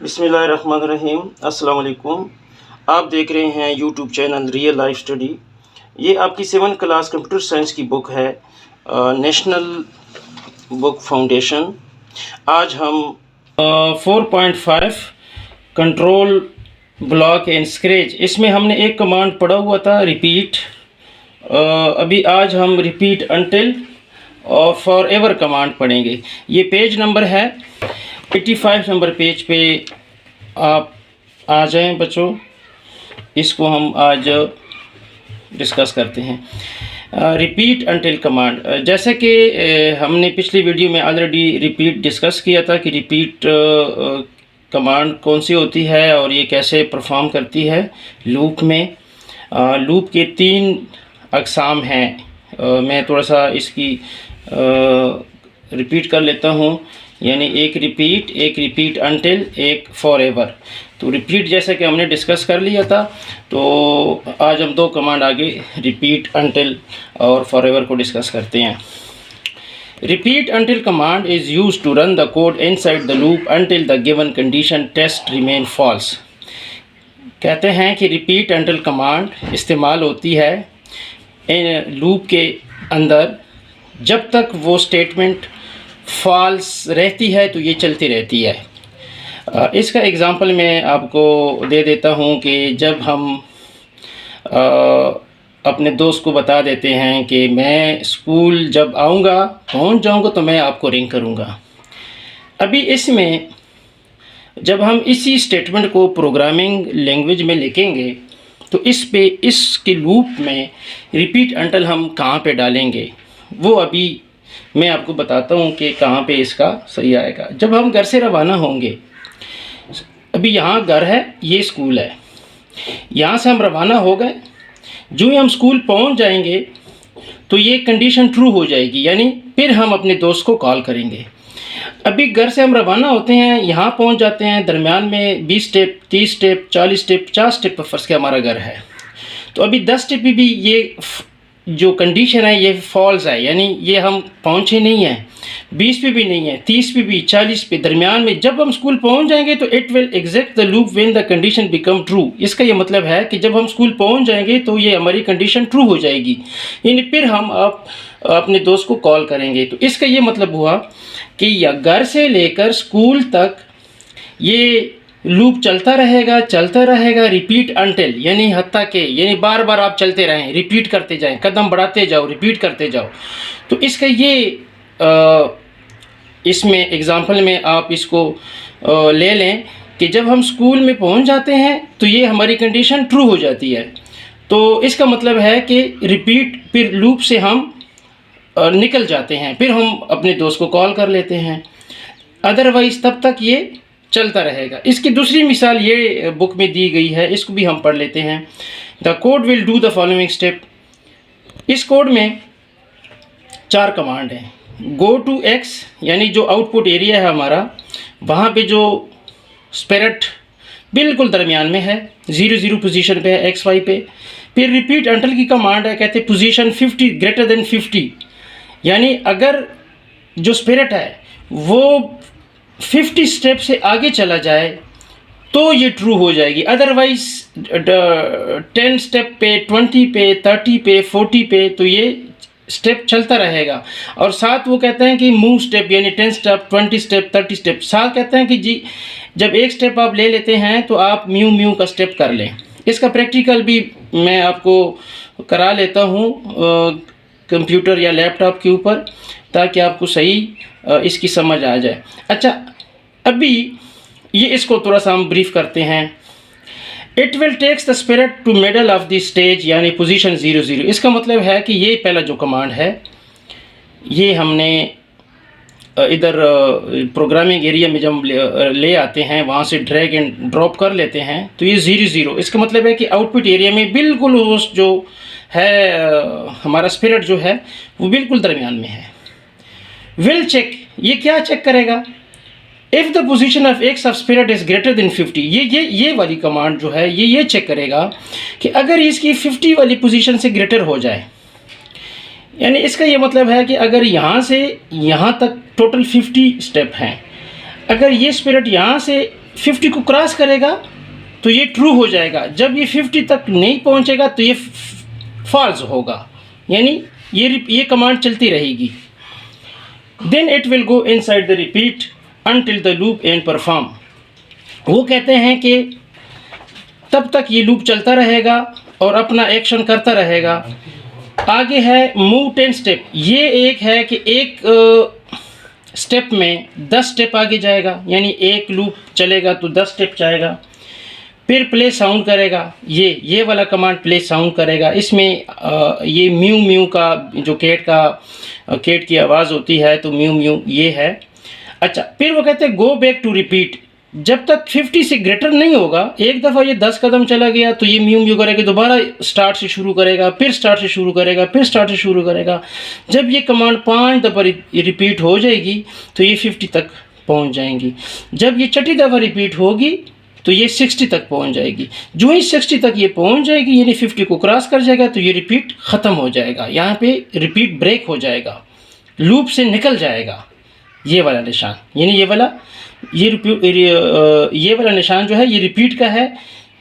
बिस्मिल्लाहिर्रहमानिर्रहीम। अस्सलाम वालेकुम। आप देख रहे हैं YouTube channel real life study. ये आपकी 7th क्लास कंप्यूटर साइंस की बुक है, नेशनल बुक फाउंडेशन। आज हम 4.5 कंट्रोल ब्लॉक एंड स्क्रैच, इसमें हमने एक कमांड पढ़ा हुआ था रिपीट। अभी आज हम रिपीट अनटिल और फॉर एवर कमांड पढ़ेंगे। ये पेज नंबर है 85 नंबर पेज पे आप आ जाएं बच्चों, इसको हम आज डिस्कस करते हैं। रिपीट अनटिल कमांड, जैसे कि हमने पिछली वीडियो में ऑलरेडी रिपीट डिस्कस किया था कि रिपीट कमांड कौन सी होती है और ये कैसे परफॉर्म करती है लूप में। लूप के 3 अक़साम हैं। मैं थोड़ा सा इसकी रिपीट कर लेता हूँ, यानी एक रिपीट अनटिल, एक फॉर एवर। तो रिपीट जैसे कि हमने डिस्कस कर लिया था, तो आज हम 2 कमांड आगे रिपीट अनटिल और फॉर एवर को डिस्कस करते हैं। Repeat until command is used to run the code inside the loop until the given condition test remain false. कहते हैं कि रिपीट अनटिल कमांड इस्तेमाल होती है लूप के अंदर जब तक वो स्टेटमेंट फॉल्स रहती है, तो ये चलती रहती है। इसका एग्ज़ाम्पल मैं आपको दे देता हूँ कि जब हम अपने दोस्त को बता देते हैं कि मैं स्कूल जब पहुँच जाऊँगा तो मैं आपको रिंग करूँगा। अभी इसमें जब हम इसी स्टेटमेंट को प्रोग्रामिंग लैंग्वेज में लिखेंगे, तो इसके लूप में रिपीट अनटिल हम कहाँ पे डालेंगे, वो अभी मैं आपको बताता हूँ कि कहाँ पे इसका सही आएगा। जब हम घर से रवाना होंगे, अभी यहाँ घर है, ये स्कूल है, यहाँ से हम रवाना हो गए। जो ही हम स्कूल पहुँच जाएंगे तो ये कंडीशन ट्रू हो जाएगी, यानी फिर हम अपने दोस्त को कॉल करेंगे। अभी घर से हम रवाना होते हैं, यहाँ पहुँच जाते हैं, दरमियान में 20 स्टेप, 30 स्टेप, 40 स्टेप, 50 स्टेप पर फर्ज के हमारा घर है। तो अभी 10 स्टेप भी ये जो कंडीशन है ये फॉल्स है, यानी ये हम पहुँचे नहीं हैं। 20 पे भी नहीं है, 30 पे भी, 40 पे, दरमियान में जब हम स्कूल पहुँच जाएंगे तो it will exit the loop when the condition become true. इसका ये मतलब है कि जब हम स्कूल पहुँच जाएंगे तो ये हमारी कंडीशन ट्रू हो जाएगी, यानी फिर हम अपने दोस्त को कॉल करेंगे। तो इसका ये मतलब हुआ कि या घर से लेकर स्कूल तक ये लूप चलता रहेगा रिपीट अनटिल, यानी हत्ता के, यानी बार बार आप चलते रहें, रिपीट करते जाएं, कदम बढ़ाते जाओ, रिपीट करते जाओ। तो इसका ये इसमें एग्ज़ाम्पल में आप इसको ले लें कि जब हम स्कूल में पहुंच जाते हैं तो ये हमारी कंडीशन ट्रू हो जाती है। तो इसका मतलब है कि रिपीट फिर लूप से हम निकल जाते हैं, फिर हम अपने दोस्त को कॉल कर लेते हैं। अदरवाइज़ तब तक ये चलता रहेगा। इसकी दूसरी मिसाल ये बुक में दी गई है, इसको भी हम पढ़ लेते हैं। The code will do the following step. इस कोड में 4 कमांड हैं। गो टू एक्स, यानी जो आउटपुट एरिया है हमारा, वहाँ पे जो स्पिरिट बिल्कुल दरमियान में है, 0 पोजीशन पे है, एक्स वाई पे। फिर रिपीट अनटिल की कमांड है, कहते हैं पोजीशन 50 ग्रेटर देन 50, यानी अगर जो स्पिरिट है वो 50 स्टेप से आगे चला जाए तो ये ट्रू हो जाएगी। अदरवाइज 10 स्टेप पे, 20 पे, 30 पे, 40 पे तो ये स्टेप चलता रहेगा। और साथ वो कहते हैं कि मूव स्टेप, यानी 10 स्टेप, 20 स्टेप, 30 स्टेप। साथ कहते हैं कि जी जब एक स्टेप आप ले लेते हैं तो आप म्यू का स्टेप कर लें। इसका प्रैक्टिकल भी मैं आपको करा लेता हूँ कंप्यूटर या लैपटॉप के ऊपर, ताकि आपको सही इसकी समझ आ जाए। अच्छा, अभी ये इसको थोड़ा सा हम ब्रीफ करते हैं। It will takes the spirit to middle of the stage, यानी पोजीशन 0 इसका मतलब है कि ये पहला जो कमांड है ये हमने इधर प्रोग्रामिंग एरिया में जब ले आते हैं, वहाँ से ड्रैग एंड ड्रॉप कर लेते हैं, तो ये 0 इसका मतलब है कि आउटपुट एरिया में बिल्कुल जो है हमारा स्पिरिट जो है वो बिल्कुल दरमियान में है। विल चेक, ये क्या चेक करेगा? If the position of x of spirit is greater than 50, ये वाली कमांड जो है ये चेक करेगा कि अगर इसकी 50 वाली पोजीशन से ग्रेटर हो जाए, यानी इसका ये मतलब है कि अगर यहाँ से यहाँ तक टोटल 50 स्टेप हैं, अगर ये स्पिरिट यहाँ से 50 को क्रॉस करेगा तो ये ट्रू हो जाएगा, जब ये 50 तक नहीं पहुंचेगा तो ये फॉल्स होगा, यानी ये कमांड चलती रहेगी। Then it will go inside the repeat until the loop end perform. वो कहते हैं कि तब तक ये लूप चलता रहेगा और अपना एक्शन करता रहेगा। आगे है मूव 10 स्टेप। ये एक है कि एक स्टेप में 10 स्टेप आगे जाएगा, यानी एक लूप चलेगा तो 10 स्टेप जाएगा। फिर प्ले साउंड करेगा, ये वाला कमांड प्ले साउंड करेगा। इसमें ये म्यू म्यू का जो कैट की आवाज़ होती है तो म्यू म्यू ये है। अच्छा, फिर वो कहते हैं गो बैक टू रिपीट। जब तक 50 से ग्रेटर नहीं होगा, एक दफ़ा ये 10 कदम चला गया तो ये म्यू म्यू करेगा, दोबारा स्टार्ट से शुरू करेगा, फिर स्टार्ट से शुरू करेगा, फिर स्टार्ट से शुरू करेगा। जब ये कमांड 5 दफ़ा रिपीट हो जाएगी तो ये 50 तक पहुंच जाएंगी। जब ये छठी दफ़ा रिपीट होगी तो ये 60 तक पहुंच जाएगी। जो ही 60 तक ये पहुंच जाएगी, यानी 50 को क्रॉस कर जाएगा तो ये रिपीट ख़त्म हो जाएगा। यहाँ पे रिपीट ब्रेक हो जाएगा, लूप से निकल जाएगा ये वाला निशान, यानी ये वाला निशान जो है ये रिपीट का है,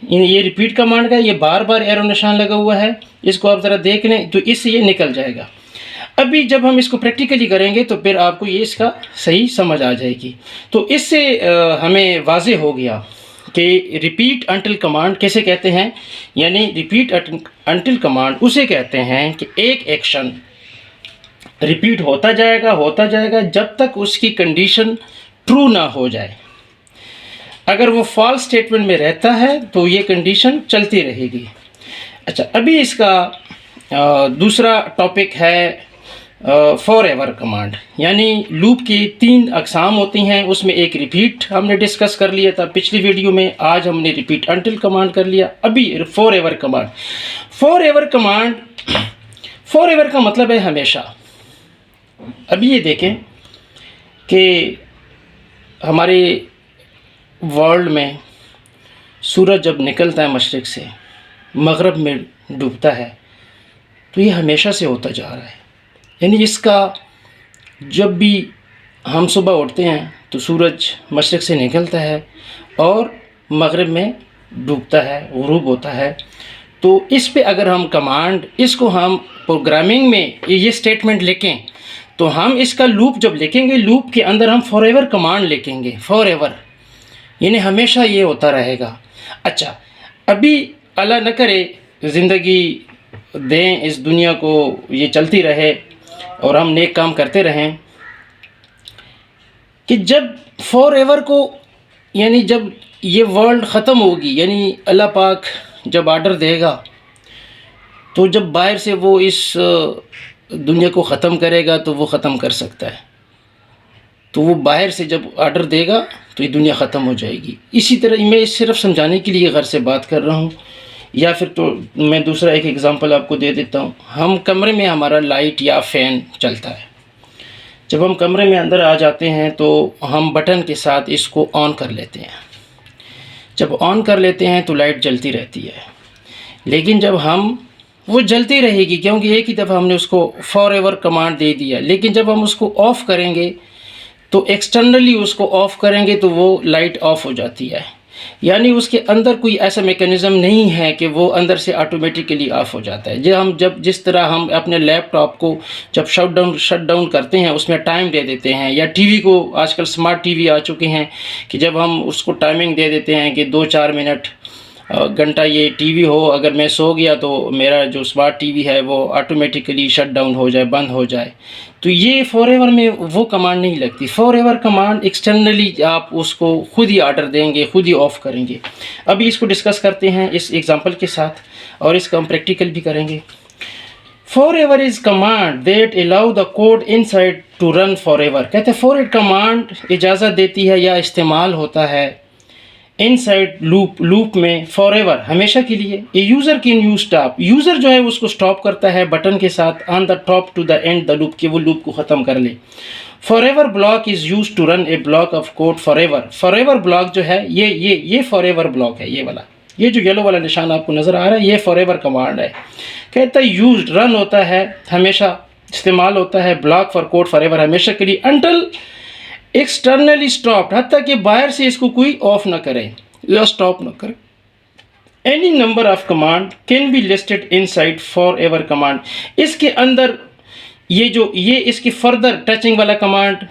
ये रिपीट कमांड का, ये बार बार एरो निशान लगा हुआ है। इसको आप ज़रा देख लें तो इससे ये निकल जाएगा। अभी जब हम इसको प्रैक्टिकली करेंगे तो फिर आपको ये इसका सही समझ आ जाएगी। तो इससे हमें वाज़ेह हो गया कि रिपीट अंटिल कमांड कैसे कहते हैं, यानी रिपीट अंटिल कमांड उसे कहते हैं कि एक एक्शन रिपीट होता जाएगा जब तक उसकी कंडीशन ट्रू ना हो जाए। अगर वो फॉल्स स्टेटमेंट में रहता है तो ये कंडीशन चलती रहेगी। अच्छा, अभी इसका दूसरा टॉपिक है फॉर एवर कमांड, यानी लूप की 3 अक़साम होती हैं। उसमें एक रिपीट हमने डिस्कस कर लिया था पिछली वीडियो में, आज हमने रिपीट अंटिल कमांड कर लिया। अभी for ever command. For ever का मतलब है हमेशा। अभी ये देखें कि हमारे वर्ल्ड में सूरज जब निकलता है मशरिक़ से, मगरब में डूबता है, तो ये हमेशा से होता जा रहा है। यानी इसका जब भी हम सुबह उठते हैं तो सूरज मशरिक़ से निकलता है और मगरिब में डूबता है, गुरूब होता है। तो इस पे अगर हम कमांड, इसको हम प्रोग्रामिंग में ये स्टेटमेंट लिखें तो हम इसका लूप जब लिखेंगे, लूप के अंदर हम फॉर एवर कमांड लिखेंगे। फॉर एवर यानी हमेशा ये होता रहेगा। अच्छा, अभी अल्लाह न करे ज़िंदगी दें इस दुनिया को, ये चलती रहे और हम नेक काम करते रहें, कि जब फॉर एवर को, यानी जब ये वर्ल्ड ख़त्म होगी, यानी अल्लाह पाक जब आर्डर देगा तो जब बाहर से वो इस दुनिया को ख़त्म करेगा तो वो ख़त्म कर सकता है। तो वो बाहर से जब आर्डर देगा तो ये दुनिया ख़त्म हो जाएगी। इसी तरह मैं सिर्फ समझाने के लिए घर से बात कर रहा हूँ, या फिर तो मैं दूसरा एक एग्ज़ाम्पल आपको दे देता हूँ। हम कमरे में, हमारा लाइट या फ़ैन चलता है, जब हम कमरे में अंदर आ जाते हैं तो हम बटन के साथ इसको ऑन कर लेते हैं। जब ऑन कर लेते हैं तो लाइट जलती रहती है, लेकिन जब हम, वो जलती रहेगी क्योंकि एक ही दफ़ा हमने उसको फॉर एवर कमांड दे दिया। लेकिन जब हम उसको ऑफ़ करेंगे तो एक्सटर्नली उसको ऑफ़ करेंगे तो वो लाइट ऑफ़ हो जाती है, यानी उसके अंदर कोई ऐसा मेकनिज़म नहीं है कि वो अंदर से ऑटोमेटिकली ऑफ़ हो जाता है। जब जिस तरह हम अपने लैपटॉप को जब शट डाउन करते हैं उसमें टाइम दे देते हैं, या टीवी को, आजकल स्मार्ट टीवी आ चुके हैं कि जब हम उसको टाइमिंग दे देते हैं कि 2-4 मिनट, घंटा ये टीवी हो, अगर मैं सो गया तो मेरा जो स्मार्ट टीवी है वो ऑटोमेटिकली शट डाउन हो जाए, बंद हो जाए। तो ये फॉर एवर में वो कमांड नहीं लगती। फॉर एवर कमांड एक्सटर्नली आप उसको खुद ही आर्डर देंगे, खुद ही ऑफ़ करेंगे। अभी इसको डिस्कस करते हैं इस एग्जांपल के साथ, और इसका हम प्रैक्टिकल भी करेंगे। Forever is command that allow the code inside to run forever. कहते हैं फॉर एवर कमांड इजाज़त देती है या इस्तेमाल होता है इनसाइड लूप में फॉर एवर, हमेशा के लिए। A user can use stop, user जो है उसको स्टॉप करता है बटन के साथ on the top to the end the loop, कि वो लूप को ख़त्म कर ले। Forever block is use to run a block of code forever. Forever block जो है ये फॉर एवर ब्लॉक है, ये वाला, ये जो येलो वाला निशान आपको नज़र आ रहा है, ये फॉर एवर कमांड है। कहता है यूज, रन होता है हमेशा, इस्तेमाल होता है, block for code forever, हमेशा के लिए, अंटिल एक्सटर्नली स्टॉप्ड, हत्ता कि बाहर से इसको कोई ऑफ ना करे या स्टॉप ना करे। Any number of command can be listed inside for ever command, इसके अंदर ये इसकी फर्दर टचिंग वाला कमांड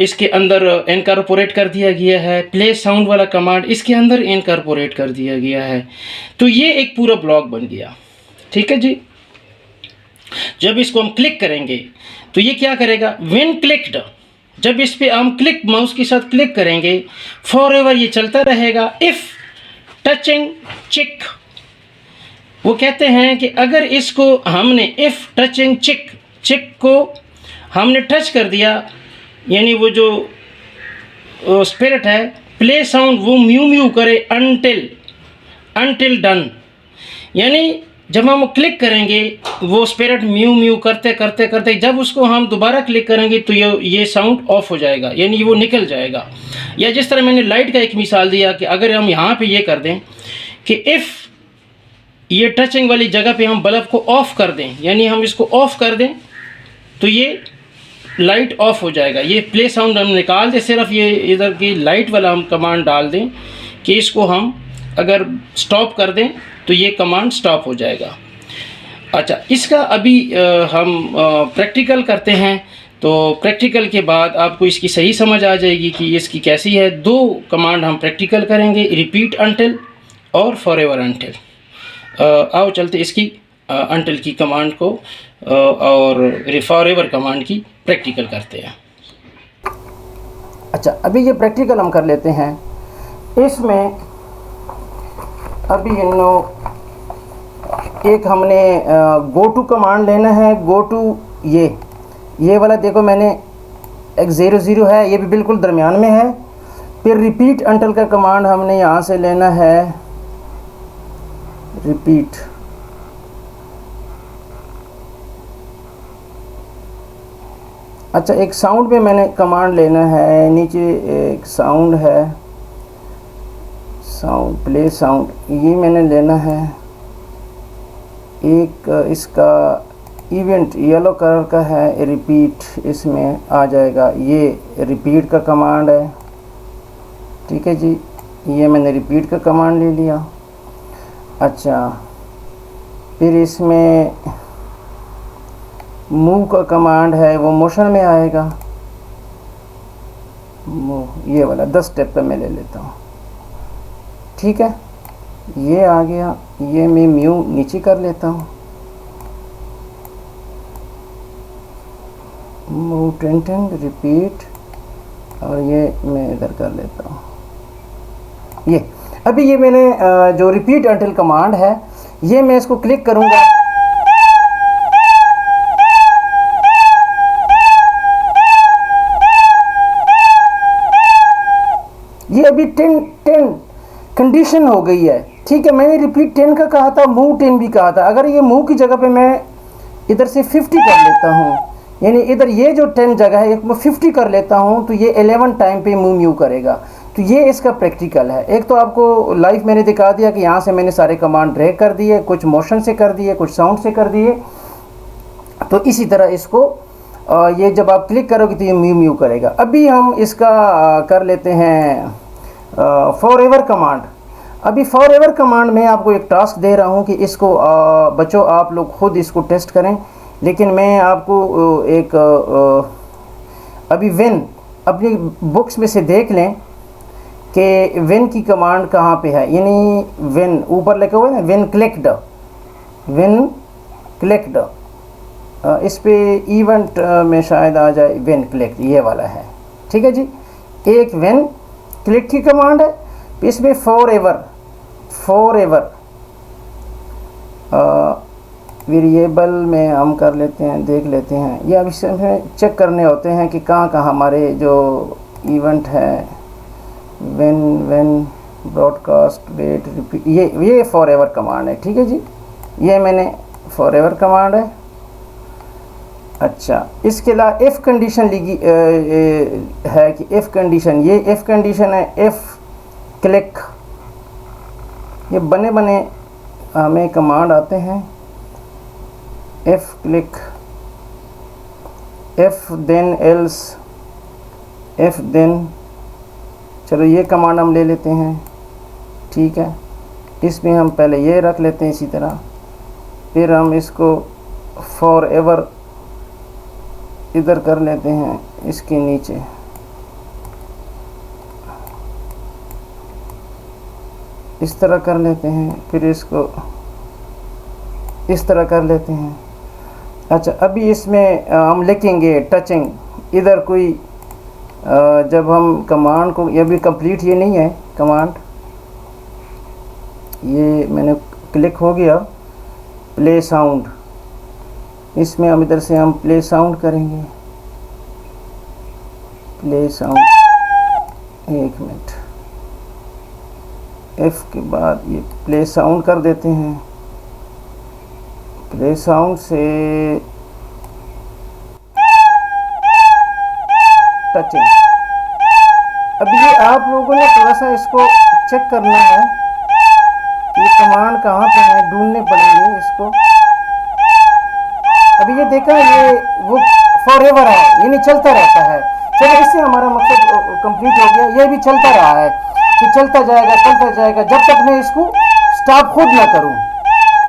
इसके अंदर इनकॉर्पोरेट कर दिया गया है। प्ले साउंड वाला कमांड इसके अंदर इनकॉर्पोरेट कर दिया गया है। तो ये एक पूरा ब्लॉक बन गया। ठीक है जी। जब इसको हम क्लिक करेंगे तो ये क्या करेगा, व्हेन क्लिक्ड, जब इस पे हम क्लिक माउस के साथ क्लिक करेंगे फॉर एवर ये चलता रहेगा। इफ़ टचिंग चिक, वो कहते हैं कि अगर इसको हमने इफ़ टचिंग चिक को हमने टच कर दिया, यानी वो जो स्पिरिट है प्ले साउंड वो म्यू म्यू करे अनटिल डन, यानी जब हम क्लिक करेंगे वो स्पिरिट म्यू म्यू करते करते करते जब उसको हम दोबारा क्लिक करेंगे तो ये साउंड ऑफ हो जाएगा, यानी वो निकल जाएगा। या जिस तरह मैंने लाइट का एक मिसाल दिया कि अगर हम यहाँ पे ये कर दें कि इफ़ ये टचिंग वाली जगह पे हम बल्ब को ऑफ़ कर दें, यानी हम इसको ऑफ़ कर दें तो ये लाइट ऑफ हो जाएगा। ये प्ले साउंड हम निकाल दें, सिर्फ ये इधर की लाइट वाला हम कमांड डाल दें कि इसको हम अगर स्टॉप कर दें तो ये कमांड स्टॉप हो जाएगा। अच्छा, इसका अभी हम प्रैक्टिकल करते हैं। तो प्रैक्टिकल के बाद आपको इसकी सही समझ आ जाएगी कि इसकी कैसी है। दो कमांड हम प्रैक्टिकल करेंगे, रिपीट अंटिल और फॉरएवर अंटिल। आओ चलते इसकी अंटिल की कमांड को और फॉरएवर कमांड की प्रैक्टिकल करते हैं। अच्छा, अभी ये प्रैक्टिकल हम कर लेते हैं। इसमें अभी एक हमने गो टू कमांड लेना है। गो टू ये वाला देखो, मैंने एक 0 है, ये भी बिल्कुल दरमियान में है। फिर रिपीट अंटिल का कमांड हमने यहाँ से लेना है, रिपीट। अच्छा, एक साउंड पे मैंने कमांड लेना है, नीचे एक साउंड है, साउंड प्ले साउंड, ये मैंने लेना है। एक इसका इवेंट येलो कलर का है, रिपीट इसमें आ जाएगा। ये रिपीट का कमांड है। ठीक है जी, ये मैंने रिपीट का कमांड ले लिया। अच्छा, फिर इसमें मूव का कमांड है, वो मोशन में आएगा। मूव ये वाला 10 स्टेप का मैं ले लेता हूँ। ठीक है, ये आ गया। ये मैं म्यू नीचे कर लेता हूँ, मूव टेंटेंग रिपीट, और ये मैं इधर कर लेता हूँ। ये अभी ये मैंने जो रिपीट अंटिल कमांड है, ये मैं इसको क्लिक करूँगा। ये अभी 10 कंडीशन हो गई है। ठीक है, मैंने रिपीट 10 का कहा था, मूव 10 भी कहा था। अगर ये मूव की जगह पे मैं इधर से 50 कर लेता हूँ, यानी इधर ये जो 10 जगह है मैं 50 कर लेता हूँ, तो ये 11 टाइम पे मूव म्यू करेगा। तो ये इसका प्रैक्टिकल है। एक तो आपको लाइव मैंने दिखा दिया कि यहाँ से मैंने सारे कमांड ड्रैग कर दिए, कुछ मोशन से कर दिए, कुछ साउंड से कर दिए। तो इसी तरह इसको ये जब आप क्लिक करोगे तो ये म्यू म्यू करेगा। अभी हम इसका कर लेते हैं फॉरएवर कमांड। अभी फॉरएवर कमांड में आपको एक टास्क दे रहा हूँ कि इसको बच्चों आप लोग खुद इसको टेस्ट करें, लेकिन मैं आपको एक अभी वेन अपनी बुक्स में से देख लें कि वेन की कमांड कहाँ पे है। यानी वेन ऊपर लिखा हुआ है ना, वेन क्लिक्ड, इस पे इवेंट में शायद आ जाए वेन क्लिक्ड, ये वाला है। ठीक है जी, एक वेन क्लिक की कमांड है, इसमें फॉरएवर वेरिएबल में हम कर लेते हैं, देख लेते हैं। ये अब इसमें चेक करने होते हैं कि कहाँ हमारे जो इवेंट है, वेन ब्रॉडकास्ट वेट रिपीट, ये फॉरएवर कमांड है। ठीक है जी, ये मैंने फॉरएवर कमांड है। अच्छा, इसके अलावा इफ़ कंडीशन लिखी है कि इफ़ कंडीशन, ये इफ़ कंडीशन है। इफ़ क्लिक, ये बने हमें कमांड आते हैं। If click, if then else, if then, चलो ये कमांड हम ले लेते हैं, ठीक है। इसमें हम पहले ये रख लेते हैं इसी तरह, फिर हम इसको फॉर एवर इधर कर लेते हैं, इसके नीचे इस तरह कर लेते हैं, फिर इसको इस तरह कर लेते हैं। अच्छा, अभी इसमें हम लिखेंगे टचिंग, इधर कोई जब हम कमांड को, ये भी कंप्लीट ये नहीं है कमांड, ये मैंने क्लिक हो गया प्ले साउंड, इसमें हम इधर से हम प्ले साउंड करेंगे, प्ले साउंड, एक मिनट, एफ के बाद ये प्ले साउंड कर देते हैं, प्ले साउंड से टचिंग। अब ये आप लोगों ने थोड़ा सा इसको चेक करना है, ये कमांड कहाँ पे है, ढूंढने पड़ेंगे इसको। अभी ये देखा, ये वो फॉरएवर है, ये नहीं चलता रहता है। चलो, इससे हमारा मकसद कंप्लीट हो गया। ये भी चलता रहा है कि चलता जाएगा जब तक मैं इसको स्टॉप खुद ना करूं,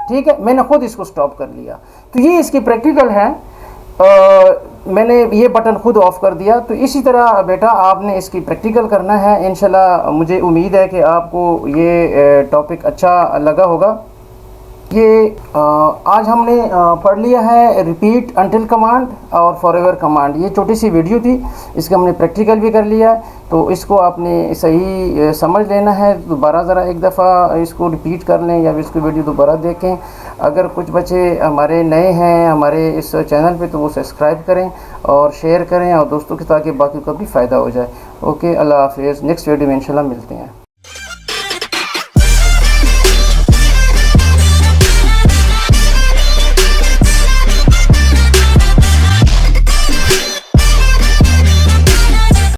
ठीक है। मैंने खुद इसको स्टॉप कर लिया, तो ये इसकी प्रैक्टिकल है। मैंने ये बटन खुद ऑफ कर दिया। तो इसी तरह बेटा आपने इसकी प्रैक्टिकल करना है। इंशाल्लाह मुझे उम्मीद है कि आपको ये टॉपिक अच्छा लगा होगा। ये आज हमने पढ़ लिया है रिपीट अंटिल कमांड और फॉरएवर कमांड। ये छोटी सी वीडियो थी, इसका हमने प्रैक्टिकल भी कर लिया, तो इसको आपने सही समझ लेना है। दोबारा ज़रा एक दफ़ा इसको रिपीट कर लें या इसको वीडियो दोबारा देखें। अगर कुछ बच्चे हमारे नए हैं हमारे इस चैनल पे, तो वो सब्सक्राइब करें और शेयर करें और दोस्तों के, ताकि बाकी को भी फ़ायदा हो जाए। ओके, अल्लाह हाफिज़। नेक्स्ट वीडियो में इंशाल्लाह मिलते हैं।